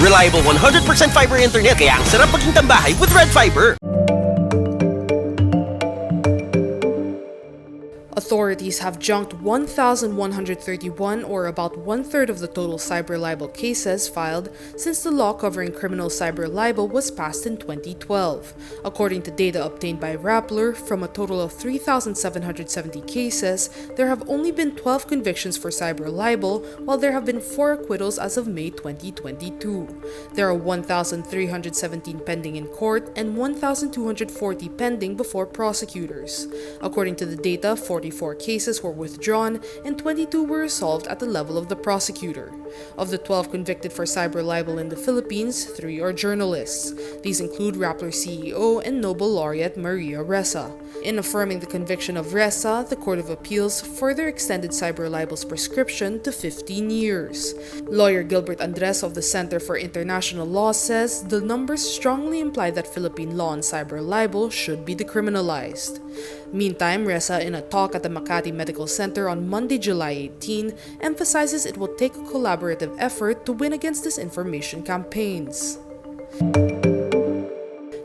Reliable 100% fiber internet, kaya ang sarap maging tambahay with Red Fiber. Authorities have junked 1,131, or about one-third of the total cyber libel cases filed since the law covering criminal cyber libel was passed in 2012. According to data obtained by Rappler, from a total of 3,770 cases, there have only been 12 convictions for cyber libel, while there have been 4 acquittals as of May 2022. There are 1,317 pending in court and 1,240 pending before prosecutors. According to the data, 44 cases were withdrawn and 22 were resolved at the level of the prosecutor. Of the 12 convicted for cyber libel in the Philippines, 3 are journalists. These include Rappler CEO and Nobel laureate Maria Ressa. In affirming the conviction of Ressa, the Court of Appeals further extended cyber libel's prescription to 15 years. Lawyer Gilbert Andres of the Center for International Law says the numbers strongly imply that Philippine law on cyber libel should be decriminalized. Meantime, Ressa, in a talk at the Makati Medical Center on Monday, July 18, emphasizes it will take a collaborative effort to win against disinformation campaigns.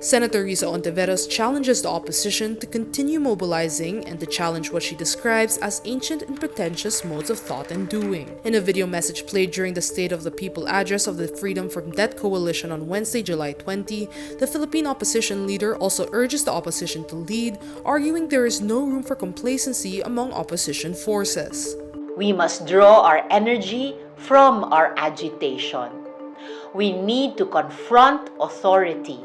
Senator Risa Hontiveros challenges the opposition to continue mobilizing and to challenge what she describes as ancient and pretentious modes of thought and doing. In a video message played during the State of the People address of the Freedom from Debt Coalition on Wednesday, July 20, the Philippine opposition leader also urges the opposition to lead, arguing there is no room for complacency among opposition forces. We must draw our energy from our agitation. We need to confront authority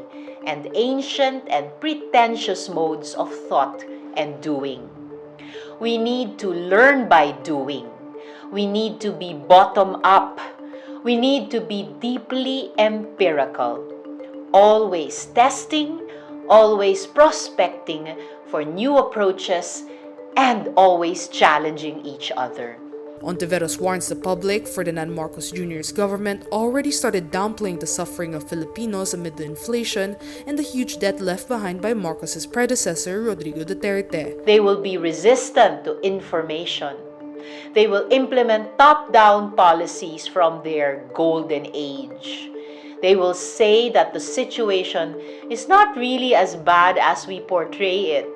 and ancient and pretentious modes of thought and doing. We need to learn by doing. We need to be bottom up. We need to be deeply empirical, always testing, always prospecting for new approaches, and always challenging each other. Hontiveros warns the public Ferdinand Marcos Jr.'s government already started downplaying the suffering of Filipinos amid the inflation and the huge debt left behind by Marcos's predecessor, Rodrigo Duterte. They will be resistant to information. They will implement top-down policies from their golden age. They will say that the situation is not really as bad as we portray it.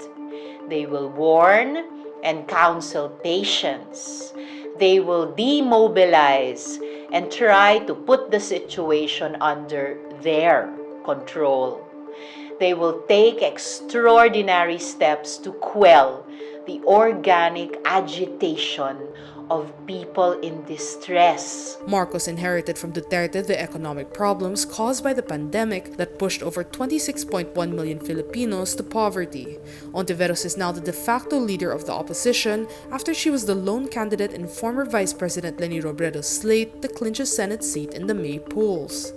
They will warn and counsel patience. They will demobilize and try to put the situation under their control. They will take extraordinary steps to quell the organic agitation of people in distress. Marcos inherited from Duterte the economic problems caused by the pandemic that pushed over 26.1 million Filipinos to poverty. Hontiveros is now the de facto leader of the opposition after she was the lone candidate in former Vice President Leni Robredo's slate to clinch a Senate seat in the May polls.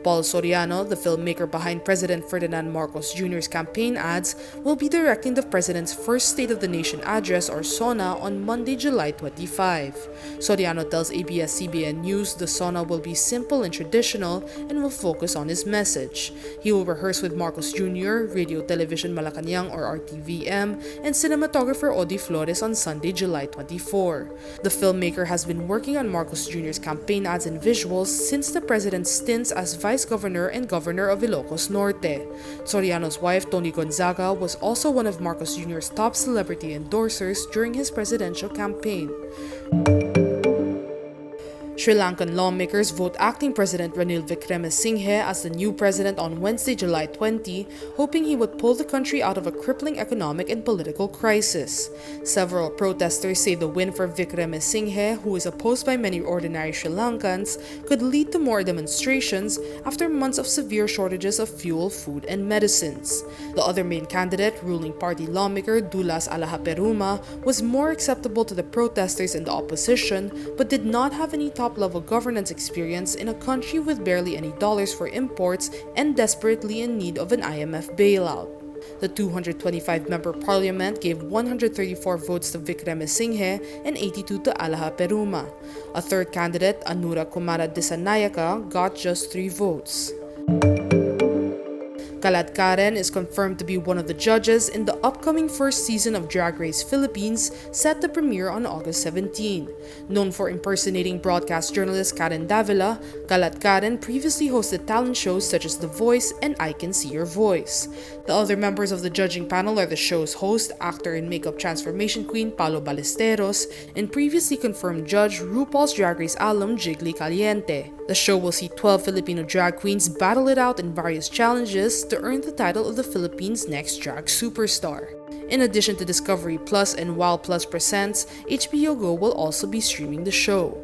Paul Soriano, the filmmaker behind President Ferdinand Marcos Jr.'s campaign ads, will be directing the president's first State of the Nation address or SONA on Monday, July 25. Soriano tells ABS-CBN News the SONA will be simple and traditional and will focus on his message. He will rehearse with Marcos Jr., Radio Television Malacanang or RTVM, and cinematographer Odi Flores on Sunday, July 24. The filmmaker has been working on Marcos Jr.'s campaign ads and visuals since the president's stints as Vice Governor and Governor of Ilocos Norte. Soriano's wife, Toni Gonzaga, was also one of Marcos Jr.'s top celebrity endorsers during his presidential campaign. Sri Lankan lawmakers vote acting President Ranil Wickremesinghe as the new president on Wednesday, July 20, hoping he would pull the country out of a crippling economic and political crisis. Several protesters say the win for Wickremesinghe, who is opposed by many ordinary Sri Lankans, could lead to more demonstrations after months of severe shortages of fuel, food, and medicines. The other main candidate, ruling party lawmaker Dulas Alahaperuma, was more acceptable to the protesters and the opposition, but did not have any top-level governance experience in a country with barely any dollars for imports and desperately in need of an IMF bailout. The 225-member parliament gave 134 votes to Wickremesinghe and 82 to Alahaperuma. A third candidate, Anura Kumara Dissanayaka, got just 3 votes. Kaladkaren is confirmed to be one of the judges in the upcoming first season of Drag Race Philippines, set to premiere on August 17. Known for impersonating broadcast journalist Karen Davila, Kaladkaren previously hosted talent shows such as The Voice and I Can See Your Voice. The other members of the judging panel are the show's host, actor and makeup transformation queen Paolo Ballesteros, and previously confirmed judge RuPaul's Drag Race alum Jiggly Caliente. The show will see 12 Filipino drag queens battle it out in various challenges to earn the title of the Philippines' next drag superstar. In addition to Discovery Plus and WOW Plus Presents, HBO Go will also be streaming the show.